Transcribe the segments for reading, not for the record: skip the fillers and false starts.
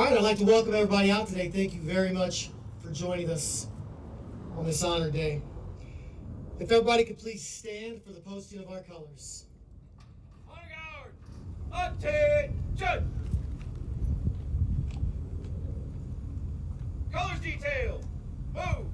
All right, I'd like to welcome everybody out today. Thank you very much for joining us on this honored day. If everybody could please stand for the posting of our colors. Honor guard, attention! Colors detail, move!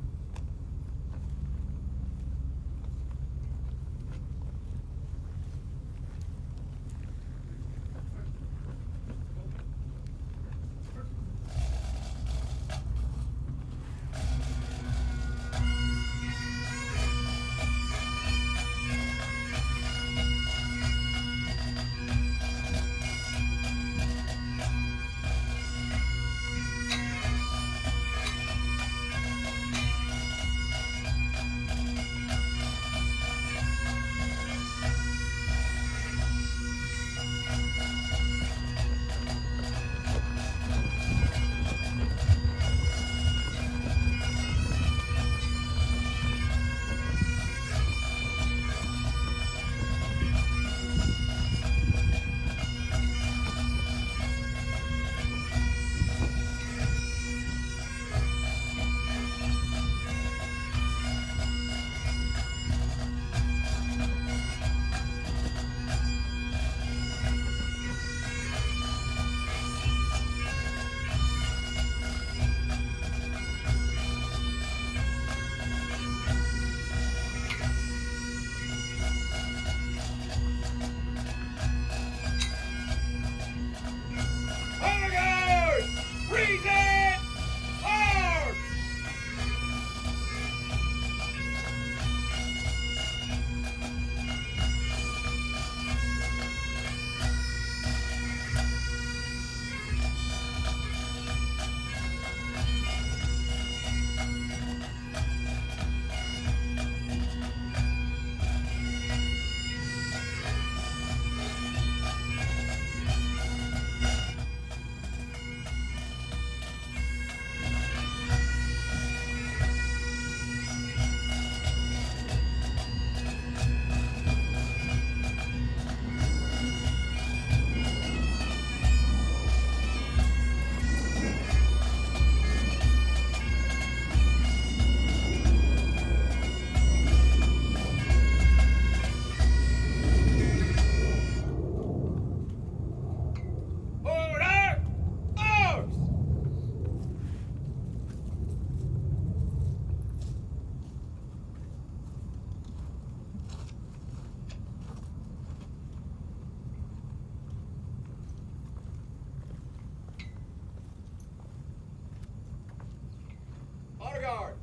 Honor guard,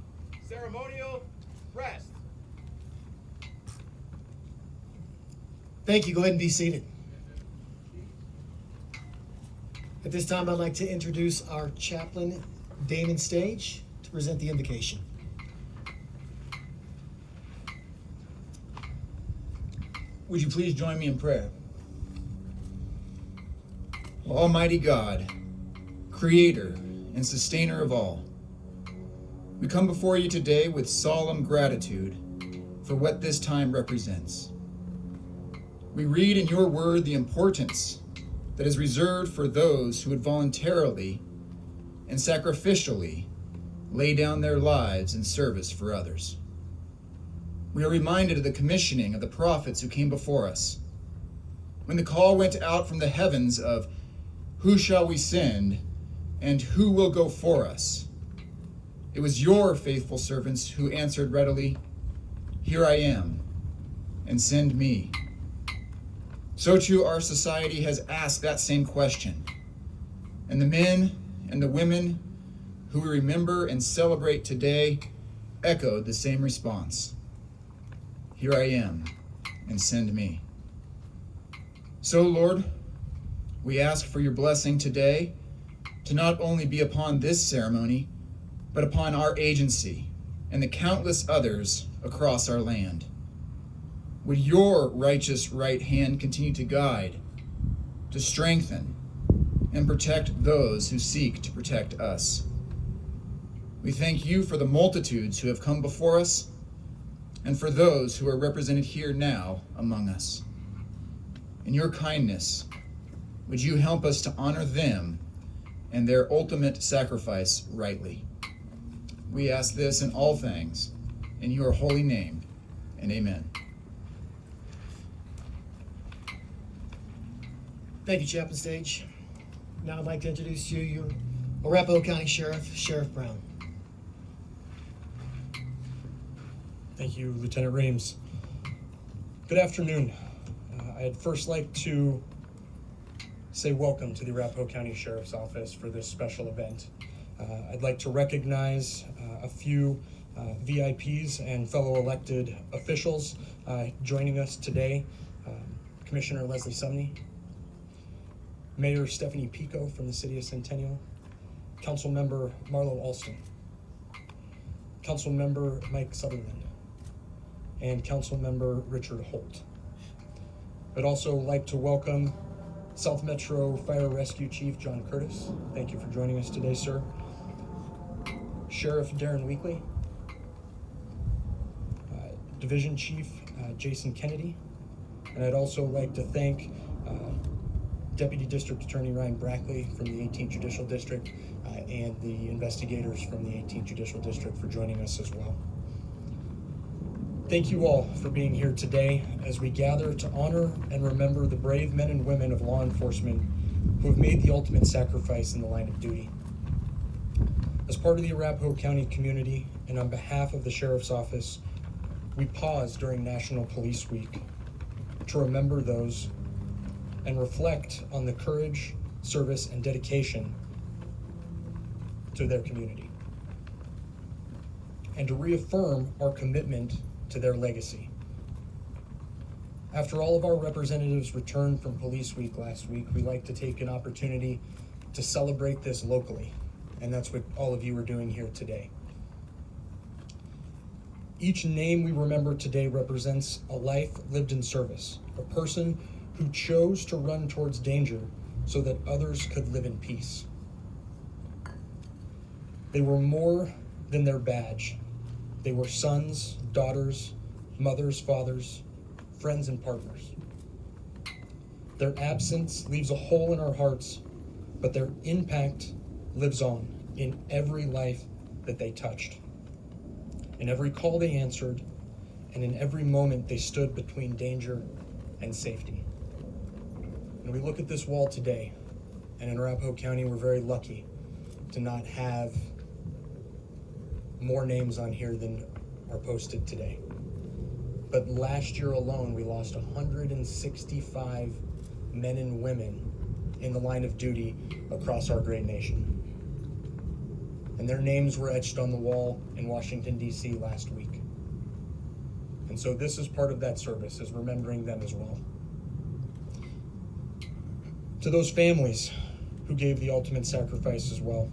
ceremonial rest. Thank you. Go ahead and be seated. At this time, I'd like to introduce our chaplain, Damon Stage, to present the invocation. Would you please join me in prayer? Almighty God, creator and sustainer of all, we come before you today with solemn gratitude for what this time represents. We read in your word the importance that is reserved for those who would voluntarily and sacrificially lay down their lives in service for others. We are reminded of the commissioning of the prophets who came before us. When the call went out from the heavens of, "Who shall we send, and who will go for us?" It was your faithful servants who answered readily, "Here I am, and send me." So too our society has asked that same question, and the men and the women who we remember and celebrate today echoed the same response. "Here I am, and send me." So, Lord, we ask for your blessing today to not only be upon this ceremony, but upon our agency and the countless others across our land. Would your righteous right hand continue to guide, to strengthen, and protect those who seek to protect us. We thank you for the multitudes who have come before us, and for those who are represented here now among us. In your kindness, would you help us to honor them and their ultimate sacrifice rightly. We ask this in all things, in your holy name, and amen. Thank you, Chaplain Stage. Now I'd like to introduce to you your Arapahoe County Sheriff, Sheriff Brown. Thank you, Lieutenant Reams. Good afternoon. I'd first like to say welcome to the Arapahoe County Sheriff's Office for this special event. I'd like to recognize a few VIPs and fellow elected officials joining us today. Commissioner Leslie Sumney, Mayor Stephanie Pico from the City of Centennial, Council Member Marlo Alston, Council Member Mike Sutherland, and Council Member Richard Holt. I'd also like to welcome South Metro Fire Rescue Chief John Curtis. Thank you for joining us today, sir. Sheriff Darren Weekly, Division Chief Jason Kennedy, and I'd also like to thank Deputy District Attorney Ryan Brackley from the 18th Judicial District and the investigators from the 18th Judicial District for joining us as well. Thank you all for being here today as we gather to honor and remember the brave men and women of law enforcement who have made the ultimate sacrifice in the line of duty. As part of the Arapahoe County community and on behalf of the Sheriff's Office, we pause during National Police Week to remember those and reflect on the courage, service, and dedication to their community, and to reaffirm our commitment to their legacy. After all of our representatives returned from Police Week last week, we like to take an opportunity to celebrate this locally, and that's what all of you are doing here today. Each name we remember today represents a life lived in service, a person who chose to run towards danger so that others could live in peace. They were more than their badge. They were sons, daughters, mothers, fathers, friends, and partners. Their absence leaves a hole in our hearts, but their impact lives on in every life that they touched, in every call they answered, and in every moment they stood between danger and safety. And we look at this wall today, and in Arapahoe County, we're very lucky to not have more names on here than are posted today. But last year alone, we lost 165 men and women in the line of duty across our great nation. And their names were etched on the wall in Washington, D.C. last week. And so this is part of that service, is remembering them as well. To those families who gave the ultimate sacrifice as well,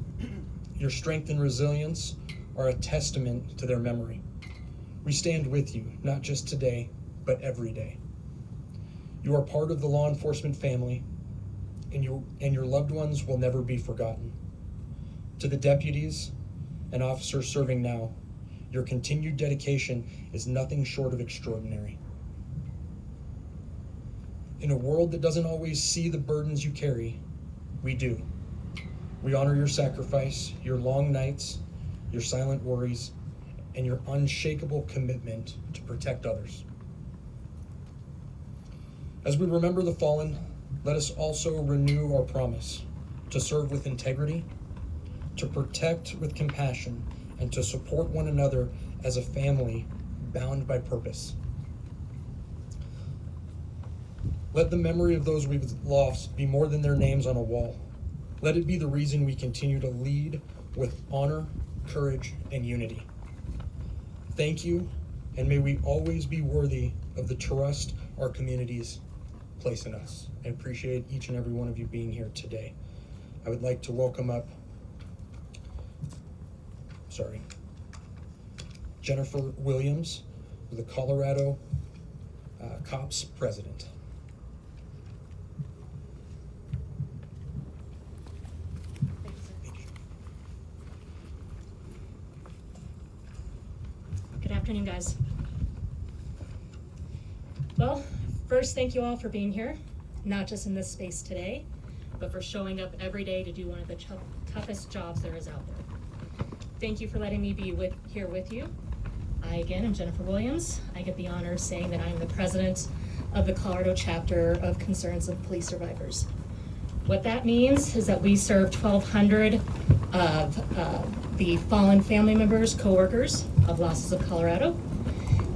your strength and resilience are a testament to their memory. We stand with you, not just today, but every day. You are part of the law enforcement family, and your loved ones will never be forgotten. To the deputies and officers serving now, your continued dedication is nothing short of extraordinary. In a world that doesn't always see the burdens you carry, we do. We honor your sacrifice, your long nights, your silent worries, and your unshakable commitment to protect others. As we remember the fallen, let us also renew our promise to serve with integrity, to protect with compassion, and to support one another as a family bound by purpose. Let the memory of those we've lost be more than their names on a wall. Let it be the reason we continue to lead with honor, courage, and unity. Thank you, and may we always be worthy of the trust our communities place in us. I appreciate each and every one of you being here today. I would like to welcome up, Jennifer Williams, the Colorado Cops President. Good afternoon, guys. Well, first, thank you all for being here, not just in this space today, but for showing up every day to do one of the toughest jobs there is out there. Thank you for letting me be here with you. I, again, am Jennifer Williams. I get the honor of saying that I am the president of the Colorado chapter of Concerns of Police Survivors. What that means is that we serve 1,200 of the fallen family members, co-workers of Losses of Colorado.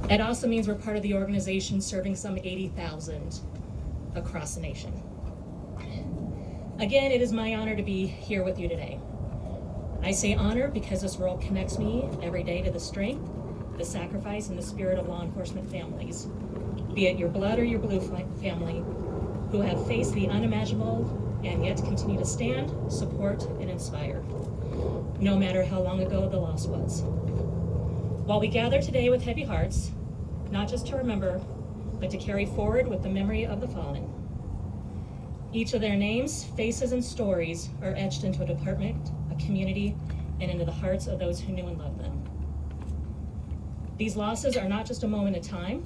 It also means we're part of the organization serving some 80,000 across the nation. Again, it is my honor to be here with you today. I say honor because this role connects me every day to the strength, the sacrifice, and the spirit of law enforcement families, be it your blood or your blue family, who have faced the unimaginable and yet continue to stand, support, and inspire, no matter how long ago the loss was. While we gather today with heavy hearts, not just to remember, but to carry forward with the memory of the fallen. Each of their names, faces, and stories are etched into a department, a community, and into the hearts of those who knew and loved them. These losses are not just a moment in time,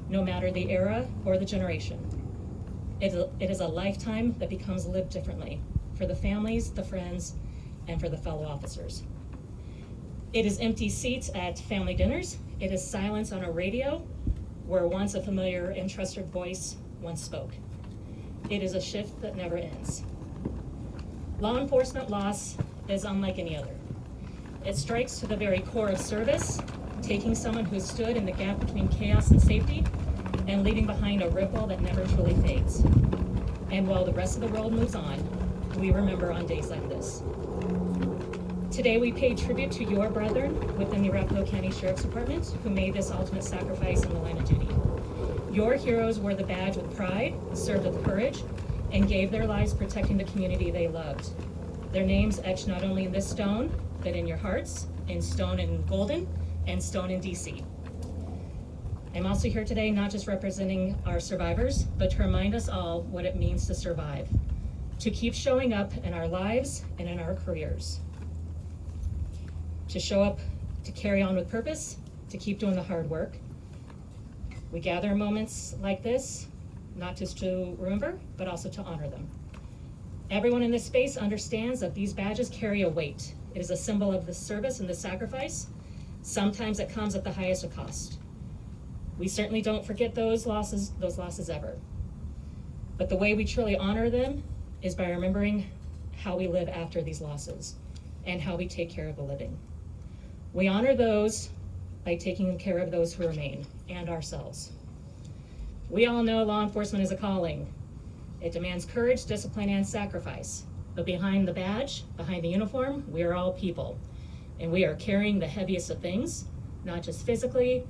no matter the era or the generation. It is a lifetime that becomes lived differently for the families, the friends, and for the fellow officers. It is empty seats at family dinners. It is silence on a radio where once a familiar and trusted voice once spoke. It is a shift that never ends. Law enforcement loss is unlike any other. It strikes to the very core of service, taking someone who stood in the gap between chaos and safety and leaving behind a ripple that never truly fades. And while the rest of the world moves on, we remember on days like this. Today we pay tribute to your brethren within the Arapahoe County Sheriff's Department who made this ultimate sacrifice in the line of duty. Your heroes wore the badge with pride, served with courage, and gave their lives protecting the community they loved. Their names etched not only in this stone, but in your hearts, in stone in Golden, and stone in DC. I'm also here today not just representing our survivors, but to remind us all what it means to survive, to keep showing up in our lives and in our careers, to show up, to carry on with purpose, to keep doing the hard work. We gather in moments like this, not just to remember, but also to honor them. Everyone in this space understands that these badges carry a weight. It is a symbol of the service and the sacrifice. Sometimes it comes at the highest of cost. We certainly don't forget those losses ever. But the way we truly honor them is by remembering how we live after these losses and how we take care of the living. We honor those by taking care of those who remain and ourselves. We all know law enforcement is a calling. It demands courage, discipline, and sacrifice. But behind the badge, behind the uniform, we are all people. And we are carrying the heaviest of things, not just physically,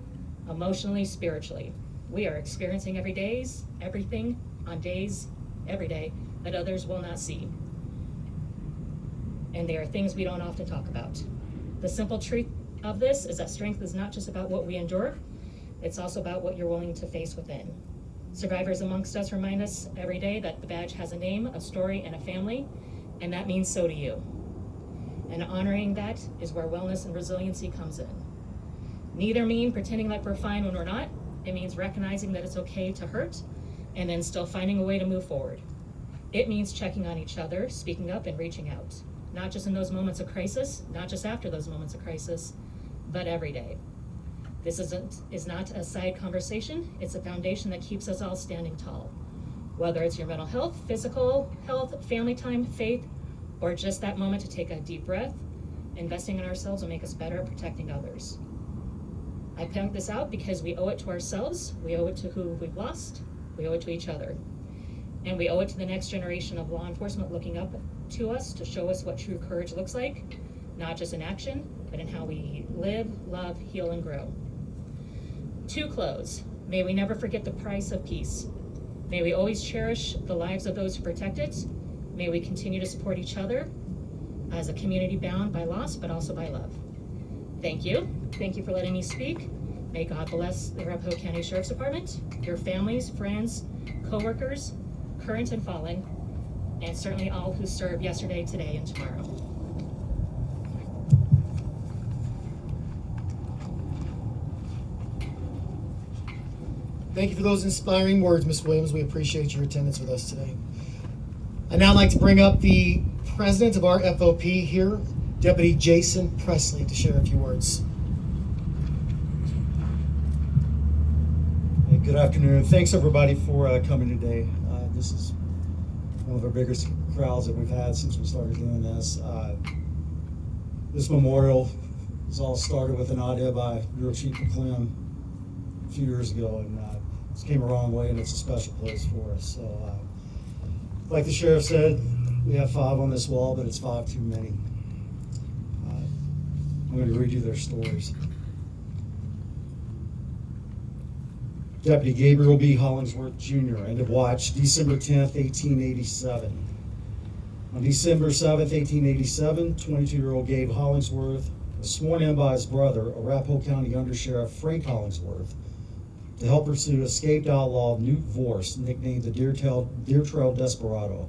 emotionally, spiritually. We are experiencing every day that others will not see. And they are things we don't often talk about. The simple truth of this is that strength is not just about what we endure, it's also about what you're willing to face within. Survivors amongst us remind us every day that the badge has a name, a story, and a family, and that means so do you. And honoring that is where wellness and resiliency comes in. Neither mean pretending like we're fine when we're not. It means recognizing that it's okay to hurt and then still finding a way to move forward. It means checking on each other, speaking up, and reaching out. Not just in those moments of crisis, not just after those moments of crisis, but every day. This is not a side conversation. It's a foundation that keeps us all standing tall. Whether it's your mental health, physical health, family time, faith, or just that moment to take a deep breath, investing in ourselves will make us better at protecting others. I point this out because we owe it to ourselves, we owe it to who we've lost, we owe it to each other. And we owe it to the next generation of law enforcement looking up to us to show us what true courage looks like, not just in action, but in how we live, love, heal, and grow. To close, may we never forget the price of peace. May we always cherish the lives of those who protect it. May we continue to support each other as a community bound by loss, but also by love. Thank you. Thank you for letting me speak. May God bless the Arapahoe County Sheriff's Department, your families, friends, co-workers, current and fallen, and certainly all who served yesterday, today, and tomorrow. Thank you for those inspiring words, Ms. Williams. We appreciate your attendance with us today. I'd now like to bring up the president of our FOP here, Deputy Jason Presley, to share a few words. Hey, good afternoon. Thanks everybody for coming today. This is one of our biggest crowds that we've had since we started doing this. This memorial was all started with an idea by Bureau Chief McClellan a few years ago, and this came a long way, and it's a special place for us. So, like the sheriff said, we have 5 on this wall, but it's 5 too many. I'm going to read you their stories. Deputy Gabriel B. Hollingsworth, Jr., end of watch, December 10th, 1887. On December 7th, 1887, 22-year-old Gabe Hollingsworth was sworn in by his brother, Arapahoe County Undersheriff Frank Hollingsworth, to help pursue escaped outlaw Newt Vorse, nicknamed the Deer Trail Desperado.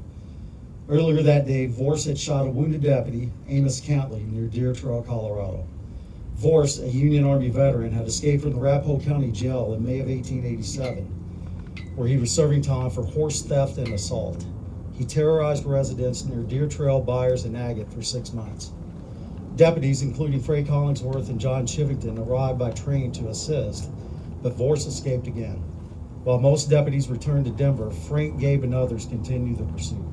Earlier that day, Vorse had shot a wounded deputy, Amos Cantley, near Deer Trail, Colorado. Vorse, a Union Army veteran, had escaped from the Arapahoe County Jail in May of 1887, where he was serving time for horse theft and assault. He terrorized residents near Deer Trail, Byers, and Agate for 6 months. Deputies, including Frank Hollingsworth and John Chivington, arrived by train to assist, but Vorse escaped again. While most deputies returned to Denver, Frank, Gabe, and others continued the pursuit.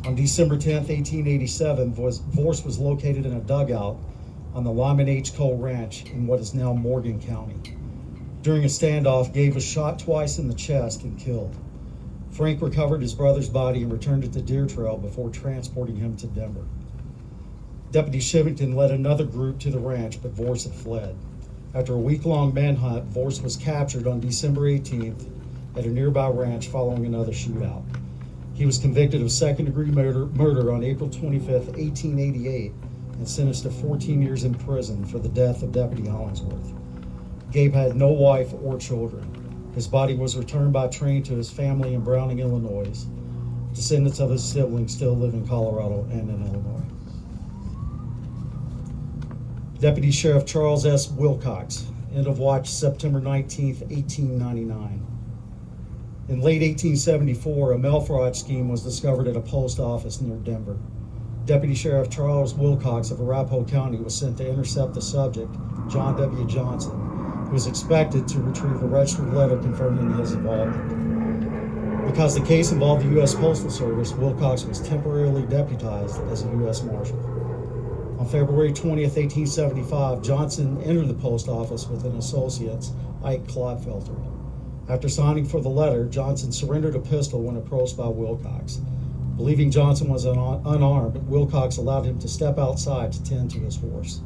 On December 10th, 1887, Vorse was located in a dugout on the Lyman H. Cole Ranch in what is now Morgan County. During a standoff, Gabe was shot twice in the chest and killed. Frank recovered his brother's body and returned it to Deer Trail before transporting him to Denver. Deputy Chivington led another group to the ranch, but Vorse had fled. After a week-long manhunt, Vorse was captured on December 18th at a nearby ranch following another shootout. He was convicted of second-degree murder on April 25th, 1888, and sentenced to 14 years in prison for the death of Deputy Hollingsworth. Gabe had no wife or children. His body was returned by train to his family in Browning, Illinois. Descendants of his siblings still live in Colorado and in Illinois. Deputy Sheriff Charles S. Wilcox, end of watch September 19th, 1899. In late 1874, a mail fraud scheme was discovered at a post office near Denver. Deputy Sheriff Charles Wilcox of Arapahoe County was sent to intercept the subject, John W. Johnson, who was expected to retrieve a registered letter confirming his involvement. Because the case involved the U.S. Postal Service, Wilcox was temporarily deputized as a U.S. Marshal. On February 20th, 1875, Johnson entered the post office with an associate, Ike Clodfelter. After signing for the letter, Johnson surrendered a pistol when approached by Wilcox. Believing Johnson was unarmed, Wilcox allowed him to step outside to tend to his horse.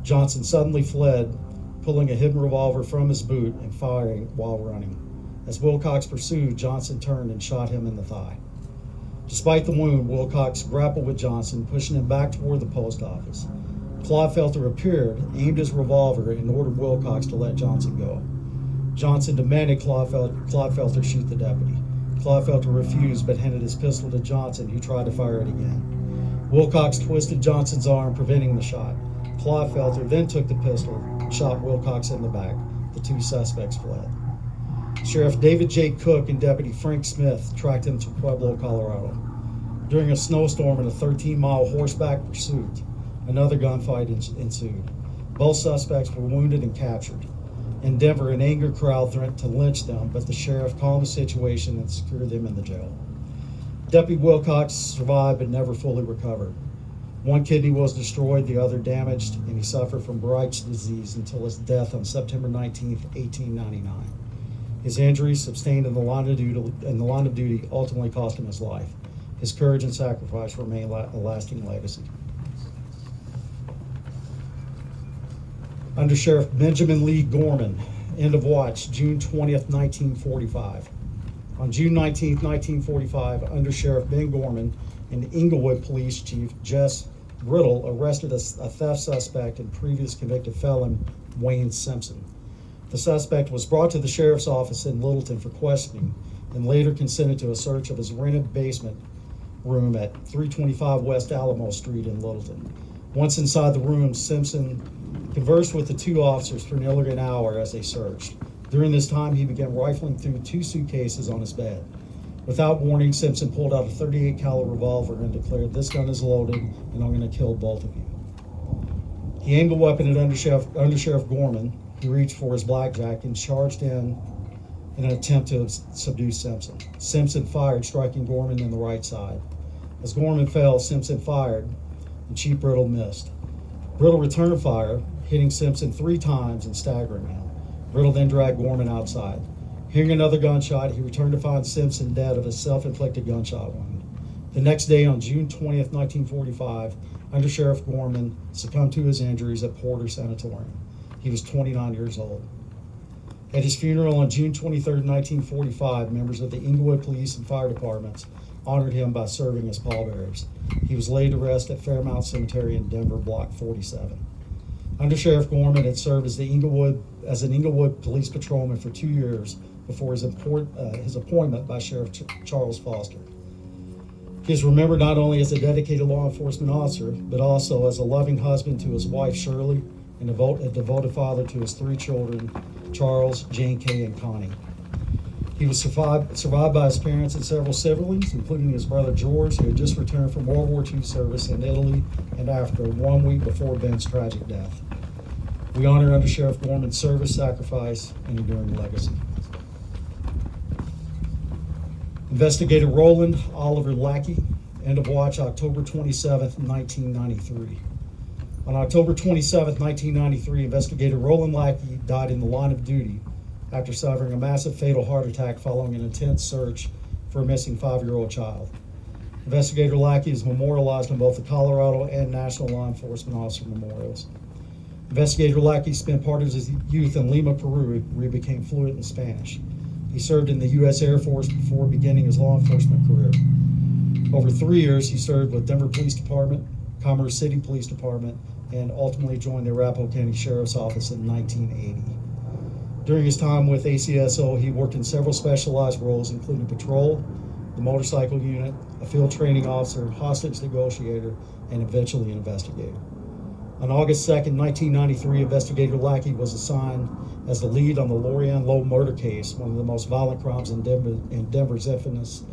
Johnson suddenly fled, pulling a hidden revolver from his boot and firing while running. As Wilcox pursued, Johnson turned and shot him in the thigh. Despite the wound, Wilcox grappled with Johnson, pushing him back toward the post office. Clodfelter appeared, aimed his revolver, and ordered Wilcox to let Johnson go. Johnson demanded Clodfelter shoot the deputy. Clodfelter refused, but handed his pistol to Johnson, who tried to fire it again. Wilcox twisted Johnson's arm, preventing the shot. Clodfelter then took the pistol and shot Wilcox in the back. The 2 suspects fled. Sheriff David J. Cook and Deputy Frank Smith tracked him to Pueblo, Colorado. During a snowstorm and a 13-mile horseback pursuit, another gunfight ensued. Both suspects were wounded and captured. In Denver, an angry crowd threatened to lynch them, but the sheriff calmed the situation and secured them in the jail. Deputy Wilcox survived but never fully recovered. One kidney was destroyed, the other damaged, and he suffered from Bright's disease until his death on September 19, 1899. His injuries, sustained in the line of duty, ultimately cost him his life. His courage and sacrifice remain a lasting legacy. Under Sheriff Benjamin Lee Gorman, end of watch, June 20th, 1945. On June 19th, 1945, Under Sheriff Ben Gorman and Inglewood Police Chief Jess Riddle arrested a theft suspect and previous convicted felon, Wayne Simpson. The suspect was brought to the sheriff's office in Littleton for questioning and later consented to a search of his rented basement room at 325 West Alamo Street in Littleton. Once inside the room, Simpson conversed with the 2 officers for nearly an hour as they searched. During this time, he began rifling through 2 suitcases on his bed. Without warning, Simpson pulled out a .38 caliber revolver and declared, "This gun is loaded, and I'm going to kill both of you." He aimed the weapon at Undersheriff Gorman, who reached for his blackjack and charged in an attempt to subdue Simpson. Simpson fired, striking Gorman in the right side. As Gorman fell, Simpson fired, and Chief Brittle missed. Brittle returned fire, hitting Simpson 3 times and staggering him. Brittle then dragged Gorman outside. Hearing another gunshot, he returned to find Simpson dead of a self-inflicted gunshot wound. The next day, on June 20th, 1945, Undersheriff Gorman succumbed to his injuries at Porter Sanatorium. He was 29 years old. At his funeral on June 23, 1945, members of the Inglewood Police and Fire Departments honored him by serving as pallbearers. He was laid to rest at Fairmount Cemetery in Denver, Block 47. Undersheriff Gorman had served as an Inglewood police patrolman for 2 years before his appointment by Sheriff Charles Foster. He is remembered not only as a dedicated law enforcement officer, but also as a loving husband to his wife Shirley and a devoted father to his 3 children, Charles, Jane Kay, and Connie. He was survived by his parents and several siblings, including his brother George, who had just returned from World War II service in Italy and Africa 1 week before Ben's tragic death. We honor Undersheriff Gorman's service, sacrifice, and enduring legacy. Investigator Roland Oliver Lackey, end of watch October 27, 1993. On October 27, 1993, Investigator Roland Lackey died in the line of duty after suffering a massive fatal heart attack following an intense search for a missing 5-year-old child. Investigator Lackey is memorialized on both the Colorado and National Law Enforcement Officer memorials. Investigator Lackey spent part of his youth in Lima, Peru, where he became fluent in Spanish. He served in the U.S. Air Force before beginning his law enforcement career. Over 3 years, he served with Denver Police Department, Commerce City Police Department, and ultimately joined the Arapahoe County Sheriff's Office in 1980. During his time with ACSO, he worked in several specialized roles, including patrol, the motorcycle unit, a field training officer, hostage negotiator, and eventually an investigator. On August 2, 1993, Investigator Lackey was assigned as the lead on the Lorianne Lowe murder case, one of the most violent crimes in Denver's infamous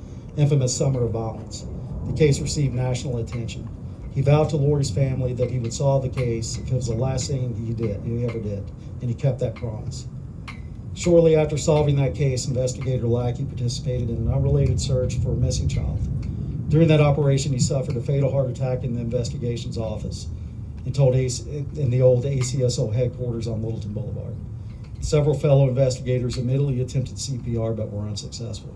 summer of violence. The case received national attention. He vowed to Lori's family that he would solve the case if it was the last thing he ever did, and he kept that promise. Shortly after solving that case, Investigator Lackey participated in an unrelated search for a missing child. During that operation, he suffered a fatal heart attack in the investigation's office in the old ACSO headquarters on Littleton Boulevard. Several fellow investigators immediately attempted CPR but were unsuccessful.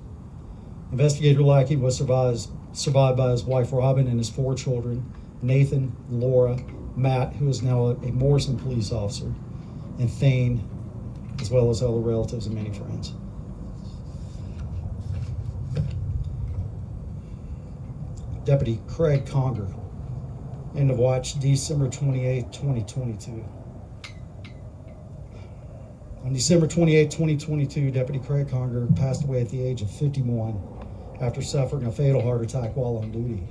Investigator Lackey was survived by his wife Robin and his 4 children, Nathan, Laura, Matt, who is now a Morrison police officer, and Thane, as well as other relatives and many friends. Deputy Craig Conger, end of watch December 28, 2022. On December 28, 2022, Deputy Craig Conger passed away at the age of 51 after suffering a fatal heart attack while on duty,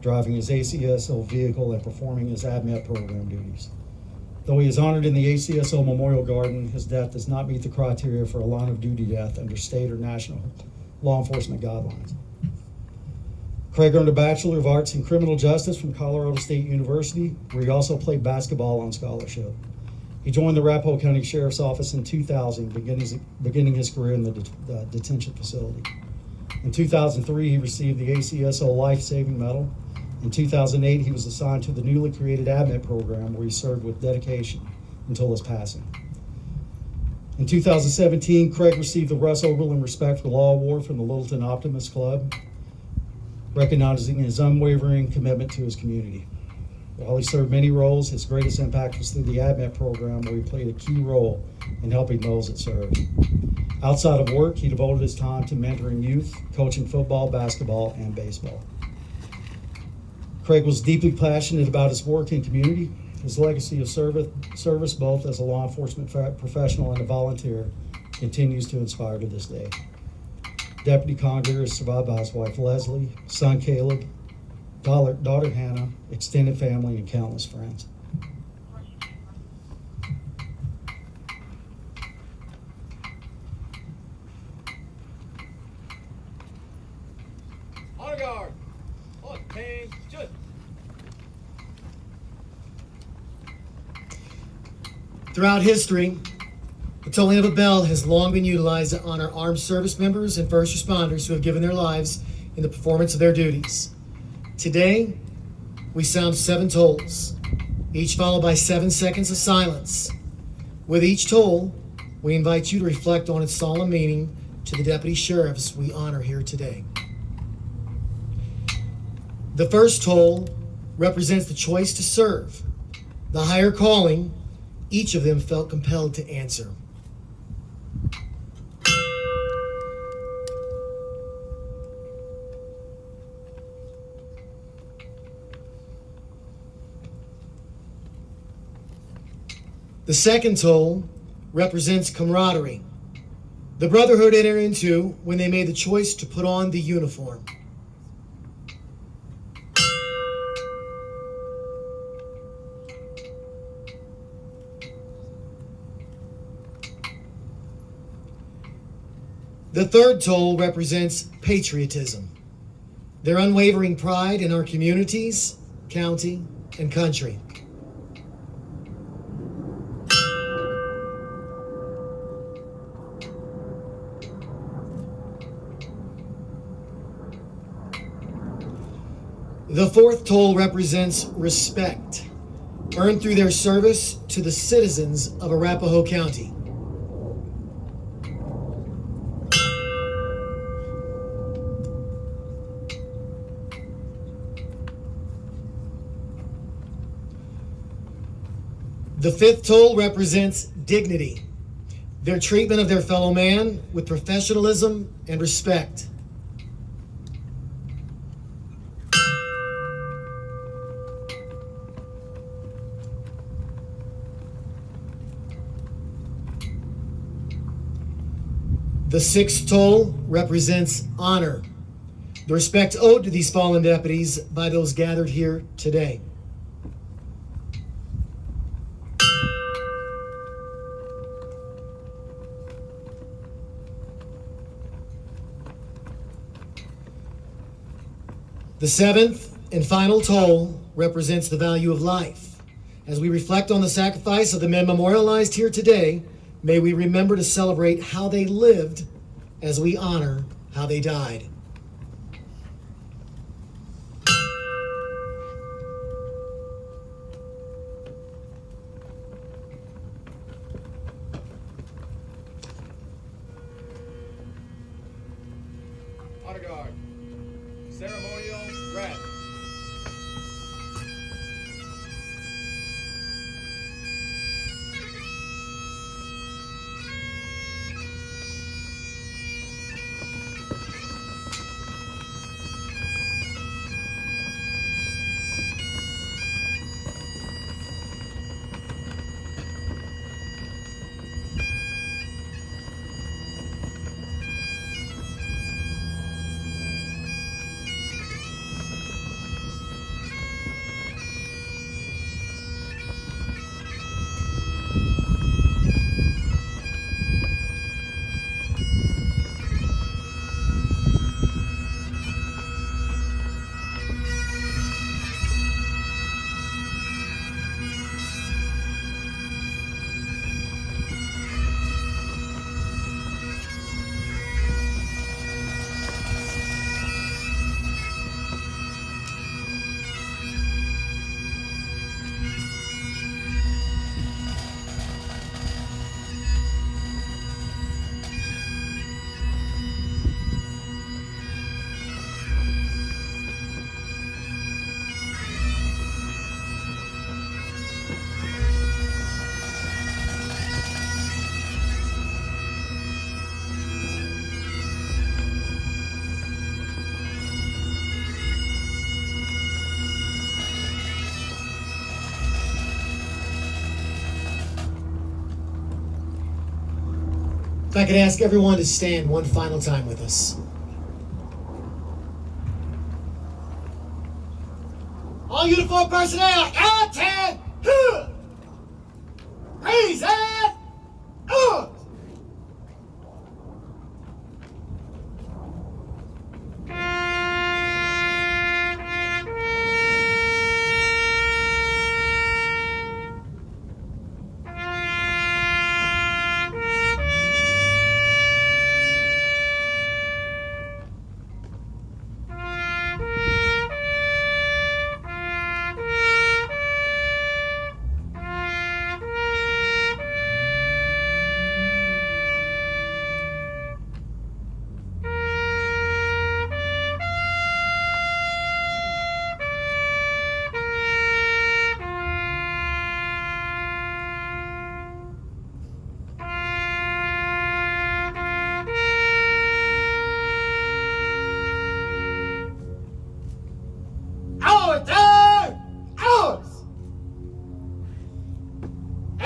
driving his ACSO vehicle and performing his ADMET program duties. Though he is honored in the ACSO Memorial Garden, his death does not meet the criteria for a line of duty death under state or national law enforcement guidelines. Craig earned a Bachelor of Arts in Criminal Justice from Colorado State University, where he also played basketball on scholarship. He joined the Arapahoe County Sheriff's Office in 2000, beginning his career in the detention facility. In 2003, he received the ACSO Life-Saving Medal. In 2008, he was assigned to the newly created ADMET program, where he served with dedication until his passing. In 2017, Craig received the Russ Oberlin Respect for Law Award from the Littleton Optimist Club, recognizing his unwavering commitment to his community. While he served many roles, his greatest impact was through the ADMET program, where he played a key role in helping those it served. Outside of work, he devoted his time to mentoring youth, coaching football, basketball, and baseball. Craig was deeply passionate about his work and community. His legacy of service, both as a law enforcement professional and a volunteer, continues to inspire to this day. Deputy Conger is survived by his wife Leslie, son Caleb, daughter Hannah, extended family, and countless friends. Throughout history, the tolling of a bell has long been utilized to honor armed service members and first responders who have given their lives in the performance of their duties. Today, we sound 7 tolls, each followed by 7 seconds of silence. With each toll, we invite you to reflect on its solemn meaning to the deputy sheriffs we honor here today. The first toll represents the choice to serve, the higher calling each of them felt compelled to answer. The second toll represents camaraderie, the brotherhood entered into when they made the choice to put on the uniform. The third toll represents patriotism, their unwavering pride in our communities, county, and country. The fourth toll represents respect, earned through their service to the citizens of Arapahoe County. The fifth toll represents dignity, their treatment of their fellow man with professionalism and respect. The sixth toll represents honor, the respect owed to these fallen deputies by those gathered here today. The seventh and final toll represents the value of life. As we reflect on the sacrifice of the men memorialized here today, may we remember to celebrate how they lived as we honor how they died. Honor guard. Ceremonial rest. If I could ask everyone to stand one final time with us. All uniformed personnel, attend! Raise it!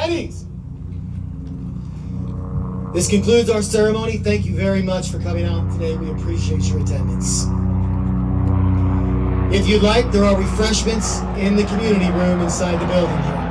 At ease. This concludes our ceremony. Thank you very much for coming out today. We appreciate your attendance. If you'd like, there are refreshments in the community room inside the building here.